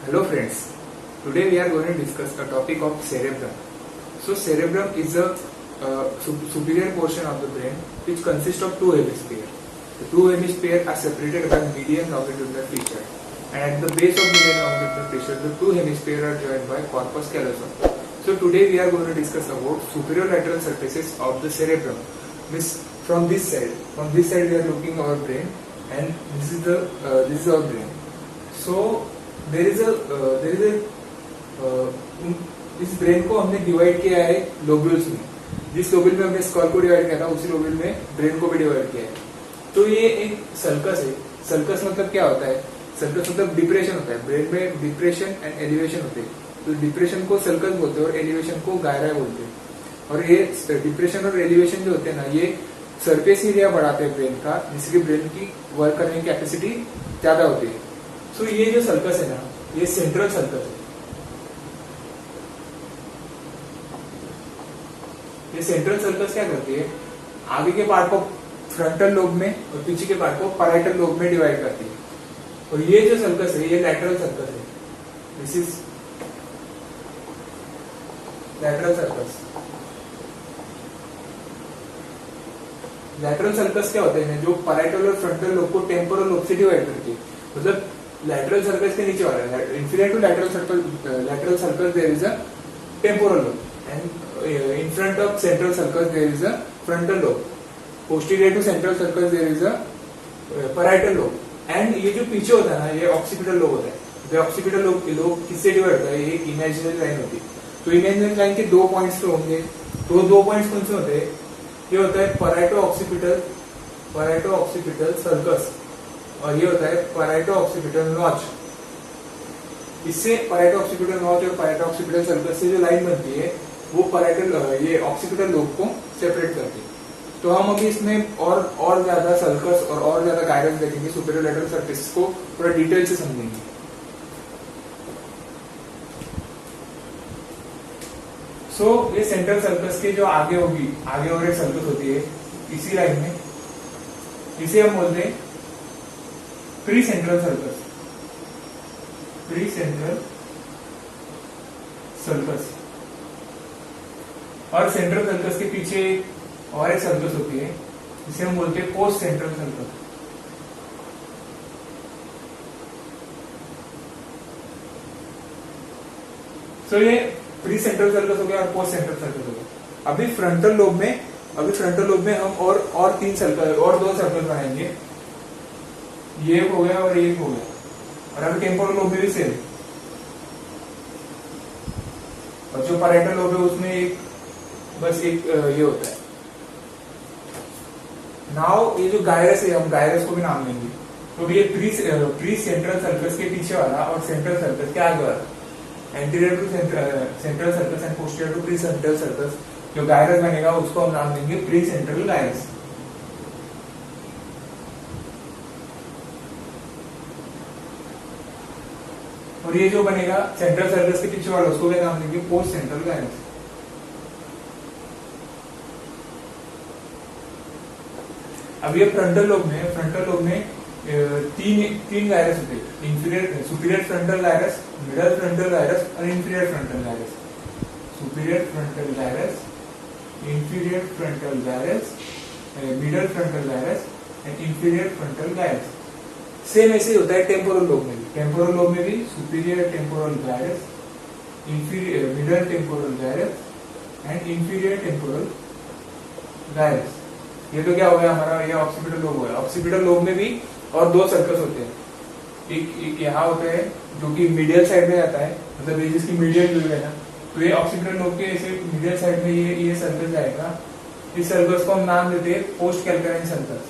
Hello friends, today we are going to discuss the topic of cerebrum. So cerebrum is a superior portion of the brain which consists of two hemispheres. The two hemispheres are separated by median longitudinal feature, and at the base of median longitudinal feature the two hemispheres are joined by corpus callosum. So today we are going to discuss about superior lateral surfaces of the cerebrum. Means from this side we are looking our brain, and this is our brain. So there is a इस brain को हमने divide किया है lobules में. जिस lobule में हमने school को डिवाइड किया था उसी लोब्यूल में ब्रेन को भी डिवाइड किया है. तो ये एक सर्कस है. सर्कस मतलब क्या होता है? सर्कस मतलब डिप्रेशन होता है. ब्रेन में डिप्रेशन एंड एलिवेशन होते हैं. तो डिप्रेशन को सर्कस बोलते हैं और एलिवेशन को गायरा बोलते हैं. और ये डिप्रेशन और एलिवेशन जो होते हैं ना, ये सरफेस एरिया बढ़ाते हैं ब्रेन का, जिससे कि ब्रेन की वर्क करने की कैपेसिटी ज्यादा होती है. सो ये जो सर्कस है ना, ये सेंट्रल सर्कस है. ये सेंट्रल सर्कस क्या करती है? आगे के पार्ट को फ्रंटल लोब में और पीछे के पार्ट को पैराइटल लोब में डिवाइड करती है. और ये जो सर्कस है ये लैटरल सर्कस है. This is lateral sulcus. Lateral sulcus क्या होते हैं? जो पैराइटल और फ्रंटल लोब को टेम्पोरल लोब से डिवाइड करती है. मतलब लैटरल सर्कस के नीचे वाला है. Inferior to lateral sulcus there is a temporal lobe, and in front of central circus there is a frontal lobe. Posterior to central circus there is a parietal lobe. And ये जो पीछे होता है ना, ये occipital lobe होता है. जो occipital lobe किससे डिवाइड होता है? ये इमेजिनरी लाइन होती है. तो इमेजिनरी लाइन के दो पॉइंट्स तो होंगे. तो दो पॉइंट्स कौन से होते हैं? ये होता है parieto occipital सर्कस, और ये होता है parieto occipital नॉच. इससे parieto occipital नॉच और parieto occipital सर्कस से जो लाइन बनती है वो पैराइटल ये ऑक्सीपिटल लोब को सेपरेट करती है. तो हम अभी इसमें और ज्यादा सर्कस और ज्यादा गाइडेंस देखेंगे. सुपीरियर लैटरल सरफेस को थोड़ा डिटेल से समझेंगे. सो ये सेंट्रल सर्कस के जो आगे और एक सर्कस होती है इसी लाइन में, इसे हम बोलते हैं pre central sulcus. Pre central sulcus. और सेंट्रल सर्कस के पीछे और एक सर्कस होती है, जिसे हम बोलते हैं पोस्ट सेंट्रल सर्कस. सो ये प्री सेंट्रल सर्कस हो गया और पोस्ट सेंट्रल सर्कस हो गया. अभी फ्रंटल लोब में हम और तीन सर्कल और दो सर्कल बनाएंगे. ये हो गया और एक हो गया. और अभी टेम्पोरल लोब में भी सेम. और जो पैराइटल लोब है उसमें बस एक ये होता है. नाउ ये जो गायरस है, हम गायरस को भी नाम देंगे. तो ये प्री सेंट्रल सर्कस के पीछे वाला और सेंट्रल सर्कस के आगे वाला, anterior to central sulcus and posterior to precentral sulcus, जो गायरस बनेगा उसको हम नाम देंगे प्री सेंट्रल गायरस. और ये जो बनेगा सेंट्रल सर्कस के पीछे वाला, उसको क्या नाम देंगे? Post central gyrus. अब ये फ्रंटल लोब में तीन गायरस होते हैं. Superior frontal gyrus, middle frontal gyrus और inferior frontal gyrus. Superior frontal gyrus, inferior frontal gyrus, middle frontal gyrus and inferior frontal gyrus. Same ऐसे ही होता है टेम्पोरल लोब में भी. टेम्पोरल लोब में भी superior temporal gyrus, inferior middle temporal gyrus and inferior temporal gyrus. ये तो क्या हो गया हमारा? ये ऑक्सीपिटल लोब हो गया. ऑक्सीपिटल लोब में भी और दो सर्कस होते हैं. एक यहाँ होता है जो कि मीडियल साइड में जाता है, मतलब ये जिसकी मीडियल व्यू है ना, तो ये ऑक्सीपिटल लोब के ऐसे मीडियल साइड में ये सर्कस जाएगा. इस सर्कस को हम नाम देते हैं post calcarine sulcus.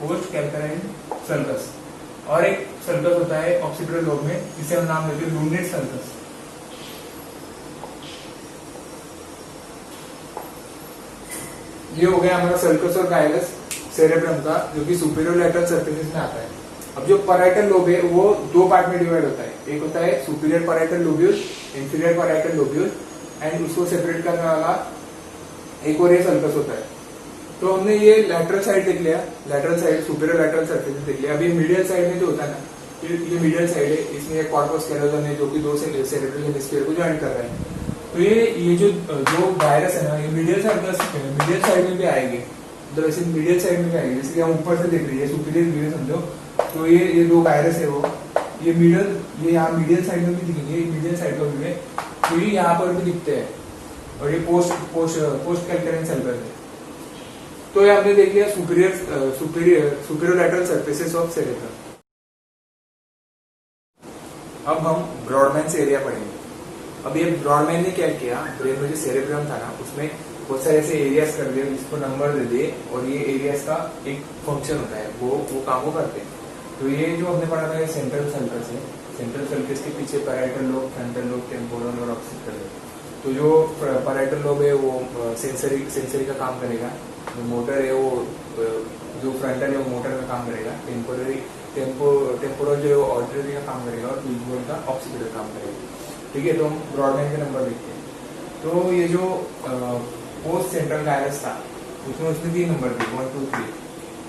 Post calcarine sulcus. और एक सर्कस होता है ऑक्सीपिटल लोब में, जिसे हम नाम देते हैं लूनेट सर्कस. ये हो गया हमारा सर्कस और गायरस सेरेब्रम का, जो कि सुपीरियर लैटरल सरफेसेस में आता है. अब जो पैराइटल लोब है वो दो पार्ट में डिवाइड होता है. एक होता है superior parietal lobule, inferior parietal lobule, and उसको सेपरेट करने वाला एक और ये सर्कस होता है. तो हमने ये लैटरल साइड देख लिया, lateral side superior lateral surface देख लिया. अभी मीडियल साइड में जो होता है ना, ये मीडियल साइड है, इसमें एक कॉर्पस कैलोजम है जो कि दो सेरेब्रल हेमिस्फीयर को ज्वाइन कर रहे हैं। तो ये जो वायरस है ना, ये मीडियल साइड में भी आएगी, मतलब ऐसे मीडियल साइड में भी आएगी। जैसे कि हम ऊपर से देख रहे हैं सुपीरियर व्यू समझो, तो ये दो वायरस है वो, ये यहाँ मीडियल साइड में भी दिखेंगे, मीडियल साइड का व्यू है, तो ये यहाँ पर भी दिखते हैं, और ये पोस्ट कैल्केरियन सेल पर है। तो ये हमने देख लिया सुपीरियर सरफेसेस ऑफ सेरेब्रम। अब हम ब्रॉडमैन्स एरिया पढ़ेंगे। अब ये ब्रॉडमैन ने क्या किया, ब्रेन में जो सेरेब्रम था ना, उसमें बहुत सारे ऐसे एरियाज कर दिए, जिसको नंबर दे दिए, और ये एरियाज का एक फंक्शन होता है, वो काम वो करते हैं। तो ये जो हमने पढ़ा था, सेंट्रल सर्कस है, सेंट्रल सर्कस के पीछे parietal lobe, frontal lobe, temporal और ऑक्सीपिटल है। तो जो पैराइटल लोब है वो सेंसरी का काम करेगा, जो मोटर है वो जो फ्रंटल है वो मोटर का काम करेगा, टेम्पोरल जो है वो ऑडिटरी का काम करेगा, और विजुअल का ऑक्सीपिटल काम करेगा। ठीक है, तो हम ब्रॉडमैन के नंबर देखते हैं। तो ये जो पोस्ट सेंट्रल गायरस था, उसमें 3 नंबर थे, 1 2 3,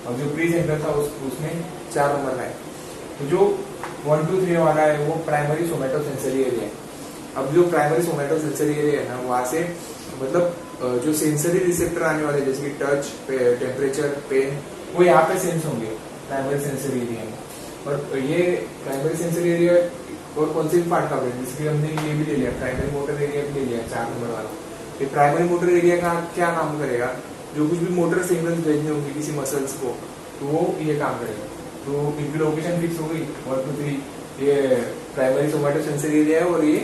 और जो प्री सेंट्रल था उसमें 4 नंबर आए। तो जो 1 2 3 वाला है वो प्राइमरी सोमैटोसेंसरी एरिया है। अब जो प्राइमरी सोमैटोसेंसरी एरिया है ना, वहां से मतलब जो सेंसरी रिसेप्टर आने वाले, जैसे कि टच, टेम्परेचर, पेन, वो यहाँ पे सेंस होंगे प्राइमरी सेंसरी एरिया में। और ये प्राइमरी सेंसरी एरिया और कौन से भी पार्ट का है, जिसके हमने ये भी ले लिया, प्राइमरी मोटर एरिया भी ले लिया 4 नंबर वाला। ये प्राइमरी मोटर एरिया का क्या काम करेगा, जो कुछ भी मोटर सिग्नल्स भेजने होंगे किसी मसल्स को, तो वो ये काम करेगा। तो इनकी लोकेशन फिक्स हो गई, 1 2 3, ये प्राइमरी सोमैटोसेंसरी एरिया है, और ये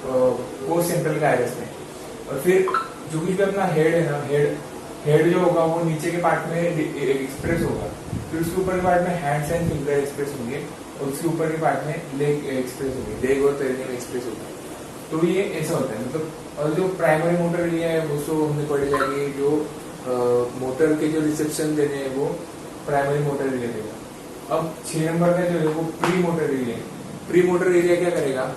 पोस्ट सेंट्रल गायरस में। और फिर जो कुछ भी अपना हेड है ना, हेड जो होगा वो नीचे के पार्ट में एक्सप्रेस होगा, फिर उसके ऊपर के पार्ट में हैंड्स एंड फिंगर एक्सप्रेस होंगे, और उसके ऊपर के पार्ट में लेग एक्सप्रेस होंगे, लेग और पेरिनियम एक्सप्रेस होगा। तो ये ऐसा होता है, मतलब। और जो प्राइमरी मोटर एरिया है उसको हमने पढ़ जाएगी, जो मोटर के जो रिसेप्शन देने हैं वो प्राइमरी मोटर एरिया देगा। अब 6 नंबर का जो है वो प्री मोटर एरिया है। प्री मोटर एरिया क्या करेगा,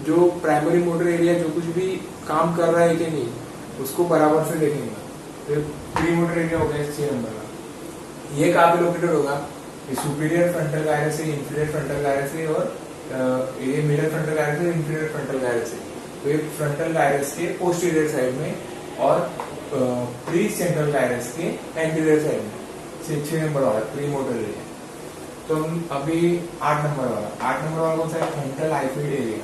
जो प्राइमरी मोटर एरिया जो कुछ भी काम कर रहा है कि नहीं, उसको बराबर से देखेंगे। तो प्री मोटर एरिया हो गया 6 नंबर का। ये कहाँ पे लोकेटेड होगा, ये सुपीरियर फ्रंटल गायरस है, इंफीरियर फ्रंटल गायरस है, और ये मिडल फ्रंटल गायरस है, इंफीरियर फ्रंटल गायरस है। तो ये फ्रंटल गायरस के पोस्टीरियर साइड में, और प्री सेंट्रल गायरस के एंटीरियर साइड में, 6 नंबर वाला प्री मोटर एरिया। तो हम अभी 8 नंबर वाला कौन सा है, फ्रंटल आईफील्ड एरिया।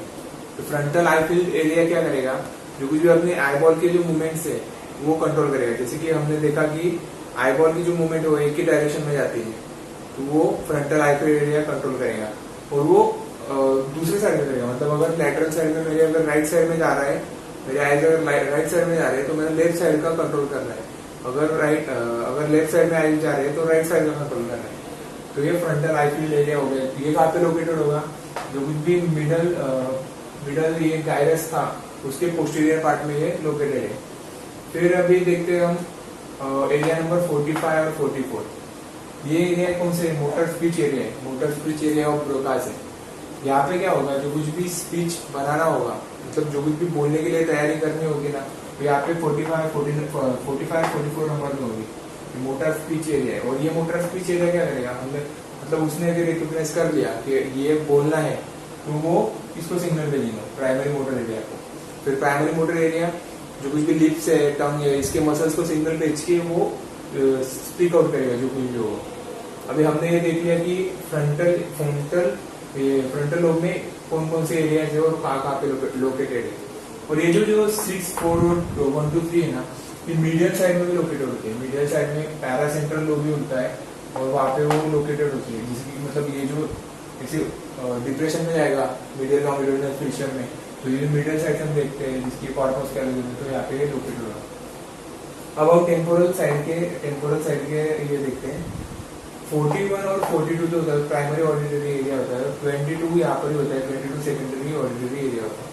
तो फ्रंटल आईफील्ड एरिया क्या करेगा, जो कुछ भी अपने आईबॉल के जो मूवमेंट्स है वो कंट्रोल करेगा। जैसे कि हमने देखा कि आईबॉल की जो मूवमेंट है वो एक ही डायरेक्शन में जाती है, तो वो फ्रंटल आईफील्ड एरिया कंट्रोल करेगा। और वो दूसरे साइड में करेगा, मतलब अगर लैटरल साइड में मेरे अगर राइट साइड में जा रहा है, मेरे आईज अगर राइट साइड में जा रहे हैं, तो मेरा लेफ्ट साइड का कंट्रोल करना है। अगर लेफ्ट साइड में आईज जा रहे हैं तो राइट साइड का कंट्रोल करना है। तो ये फ्रंटल आईफील्ड एरिया हो गया। ये कहाँ पे लोकेटेड होगा, जो कुछ भी मिडल ये गायरस था उसके पोस्टीरियर पार्ट में ये लोकेटेड है। फिर अभी देखते हैं हम एरिया नंबर 45 और 44। ये एरिया कौन से, मोटर स्पीच एरिया है, motor speech area of Broca's है। यहाँ पे क्या होगा, जो कुछ भी स्पीच बनाना होगा, मतलब जो कुछ भी बोलने के लिए तैयारी करनी होगी ना, तो यहाँ पे 45 44 नंबर में होगी। मोटर स्पीच एरिया है। और ये मोटर स्पीच एरिया क्या करेगा, हमने मतलब उसने अगर रिकॉग्नाइज कर लिया कि ये बोलना है, तो वो इसको सिग्नल भेजेगा प्राइमरी मोटर एरिया को। फिर प्राइमरी मोटर एरिया जो कुछ भी लिप्स है, टंग है, इसके मसल्स को सिग्नल भेज के वो स्पीक आउट करेगा जो कुछ भी होगा। अभी हमने ये देख लिया कि फ्रंटल लोब में कौन कौन से एरिया है और कहाँ पे लोकेटेड है। और ये जो 6 4 1 2 3 है ना, ये मीडियल साइड में भी लोकेटेड होती है। मीडियल साइड में पैरासेंट्रल लोब भी होता है, और वहाँ पे वो लोकेटेड होती है, जिसकी मतलब ये जो ऐसे डिप्रेशन में जाएगा मीडियल लॉन्गिट्यूडिनल फिशर में, तो ये मीडियल साइड हम देखते हैं जिसकी कॉर्पस कैलोजम है, तो यहाँ पे लोकेटेड होगा। अब टेम्पोरल साइड के ये देखते हैं। 41 और 42 जो होता है प्राइमरी ऑडिटरी एरिया होता है, 22 यहाँ पर ही होता है, 22 सेकेंडरी ऑडिटरी एरिया होता है।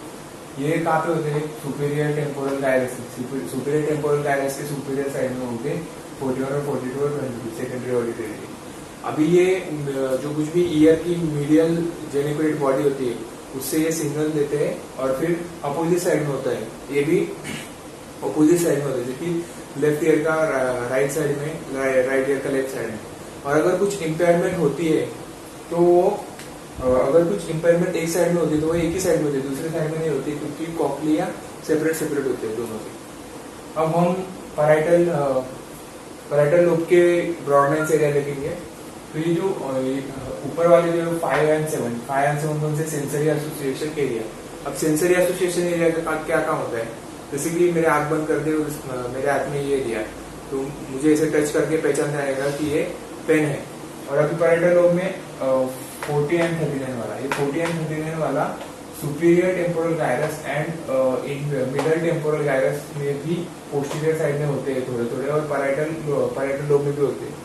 ये कहाँ पे होते हैं, सुपीरियर टेम्पोरल गायरस के सुपीरियर साइड में होंगे 41 और 42 और 22 सेकेंडरी ऑडिटरी। अभी ये जो कुछ भी ईयर की मीडियल जेनिकुलेट बॉडी होती है उससे ये सिग्नल देते हैं, और फिर अपोजिट साइड में होता है, ये भी अपोजिट साइड में होता है, जबकि लेफ्ट ईयर का राइट साइड में, राइट ईयर का लेफ्ट साइड में। और अगर कुछ इम्पेयरमेंट होती है तो वो अगर कुछ इम्पेयरमेंट एक साइड में होती है तो वो एक ही साइड में होती है, दूसरे साइड में नहीं होती, क्योंकि कॉक्लिया सेपरेट सेपरेट होते हैं दोनों के। अब हम पैराइटल लोब के ब्रॉडनेस एरिया देखेंगे। तो ये जो ऊपर वाले जो 5 एंड 7 कौन से सेंसरी एसोसिएशन एरिया। अब सेंसरी एसोसिएशन एरिया का क्या काम होता है, जैसे कि मेरे आंख बंद कर दे, मेरे हाथ में ये दिया तो मुझे इसे टच करके पहचान जाएगा कि ये पेन है। और अभी पैराइटल लोब में 40 एंड 39 वाला, ये 40 एंड 39 वाला superior temporal gyrus and middle temporal gyrus में भी पोस्टीरियर साइड में होते हैं थोड़े थोड़े, और पैराइटल लोब में भी होते हैं।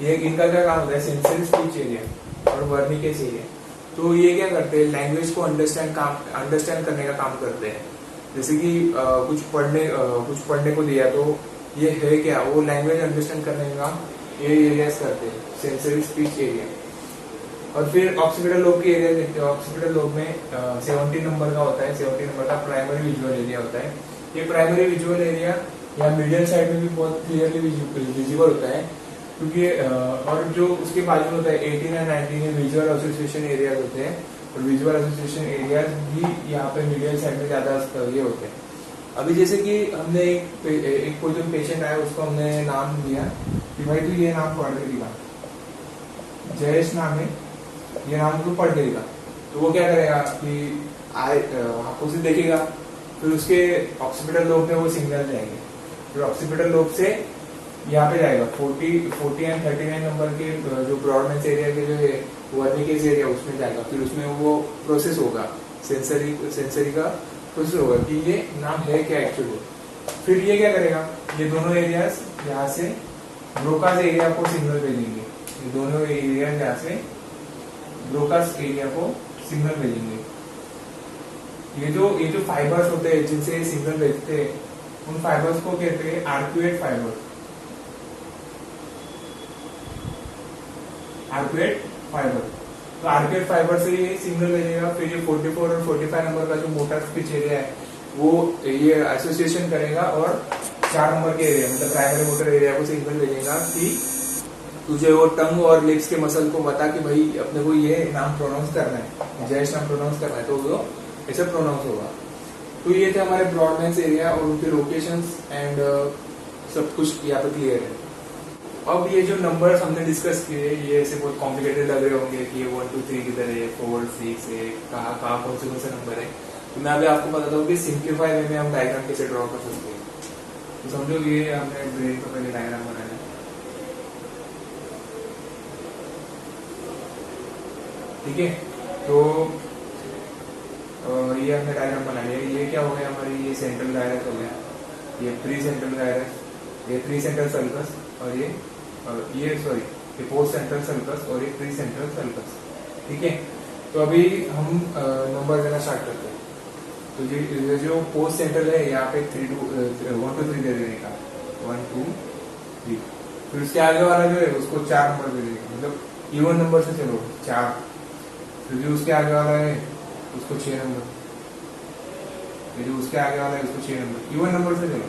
ये इनका क्या काम होता है, सेंसरी स्पीच एरिया और वर्निकेस एरिया। तो ये क्या करते हैं, लैंग्वेज को अंडरस्टैंड करने का काम करते हैं। जैसे कि कुछ पढ़ने को दिया तो ये है क्या, वो लैंग्वेज अंडरस्टैंड करने का ये एरियाज करते हैं, सेंसरी स्पीच एरिया। और फिर ऑक्सीपिटल लोब के एरिया देखते हैं। ऑक्सीपिटल लोब में 70 नंबर का होता है, 70 नंबर का प्राइमरी विजुअल एरिया होता है। ये प्राइमरी विजुअल एरिया या मीडियल साइड में भी बहुत क्लियरली विजिबल होता है, क्योंकि और जो उसके बाजू में होता है 18 और 19 ये विजुअल एसोसिएशन एरियाज होते हैं, और विजुअल एसोसिएशन एरियाज भी यहाँ पे मीडियल साइड में ज्यादा ये होते हैं। अभी जैसे कि हमने एक कोई जो पेशेंट आया उसको हमने नाम दिया कि भाई तू ये नाम पढ़ के दिखा, जयेश नाम है, ये नाम तो पढ़ के दिखा। तो वो क्या करेगा कि आंखों से देखेगा, फिर उसके ऑक्सीपिटल लोब में वो सिग्नल जाएंगे, फिर ऑक्सीपिटल लोब से यहाँ पे जाएगा 40 एंड 39 नंबर के जो ब्रॉडनेस एरिया के जो है वर्निकेस एरिया, उसमें जाएगा। फिर उसमें वो प्रोसेस होगा, सेंसरी का प्रोसेस होगा कि ये नाम है क्या एक्चुअली। फिर ये क्या करेगा, ये दोनों एरियाज यहाँ से ब्रोकास एरिया को सिग्नल भेजेंगे, ये दोनों एरियाज यहाँ से ब्रोकास एरिया को सिग्नल भेजेंगे। ये जो फाइबर्स होते हैं जिनसे सिग्नल भेजते हैं, उन फाइबर्स को कहते हैं आर्क्यूएट फाइबर। आर्क्यूएट फाइबर, तो आर्क्यूएट फाइबर से ये सिग्नल भेजेगा। फिर ये 44 और 45 नंबर का जो मोटा स्पीच एरिया है वो ये एसोसिएशन करेगा, और 4 नंबर के एरिया मतलब प्राइमरी मोटर एरिया को सिग्नल भेजेगा कि तुझे वो टंग और लिप्स के मसल को बता कि भाई अपने को ये नाम प्रोनाउंस करना है, जयेश नाम प्रोनाउंस करना है, तो वो ऐसे प्रोनाउंस होगा। तो ये थे हमारे ब्रॉडनेस एरिया और उनके लोकेशंस एंड सब कुछ यहाँ पे क्लियर है। अब ये जो नंबर्स हमने डिस्कस किए ये ऐसे बहुत कॉम्प्लिकेटेड लग रहे होंगे कि ये 1 2 3 किधर है, 4 6 है, कहाँ कौन से नंबर है। तो मैं अभी आपको बताता हूँ कि सिंप्लीफाई वे में हम डायग्राम कैसे ड्रॉ कर सकते हैं। तो समझो ये हमने ब्रेन का पहले डायग्राम बनाया, ठीक है। तो ये हमने डायग्राम बना लिया। ये क्या हो गया हमारी, ये सेंट्रल गायरस हो गया, ये प्री सेंट्रल गायरस, ये प्री सेंट्रल सल्कस, और ये सॉरी ये पोस्ट सेंट्रल सल्कस और ये प्री सेंट्रल सल्कस, ठीक है। तो अभी हम नंबर देना स्टार्ट करते हैं। तो ये जो पोस्ट सेंट्रल है यहाँ पे 1 2 3 दे देने का, 1 2 3। फिर उसके आगे वाला जो है उसको 4 नंबर दे देगा, मतलब इवन नंबर से चलो 4। फिर जो उसके आगे वाला है उसको 6 नंबर, फिर जो उसके आगे वाला है उसको 6 नंबर, इवन नंबर से चलो।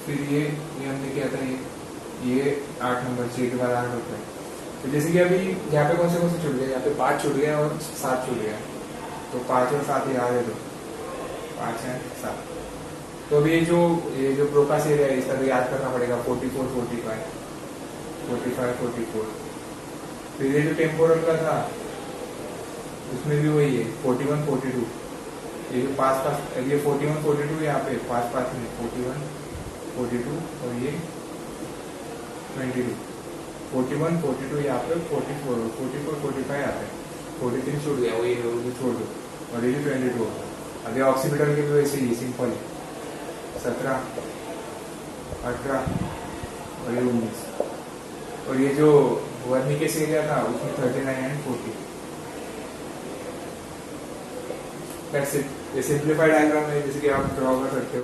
फिर ये हमने किया था ये 8 नंबर, 6 के बाद 8 होता है। तो जैसे कि अभी यहाँ पे कौन से छूट गया, यहाँ पे 5 छूट गया और 7 छूट गया, तो 5 और 7 याद है, तो 5 है 7। तो अभी ये जो ब्रोकास एरिया है इसका तो याद करना पड़ेगा 44 45 45 44। फिर ये जो टेम्पोरल का था उसमें भी वही है 41 42। ये जो पास ये 41 42 यहाँ पे पास में 41 42 और ये 22 41 42 यहाँ पे 44 44 45 यहाँ पे 43 छूट गया, वही छोड़ दो। और ये 22 अभी ऑक्सीपिटल के भी वैसे ही सिंपल है 17 18 और ये 19। और ये जो वर्निकेस एरिया था उसमें 39 एंड 40। That's it. ये सिंप्लीफाइड डायग्राम है जैसे कि आप ड्रॉ कर सकते हो।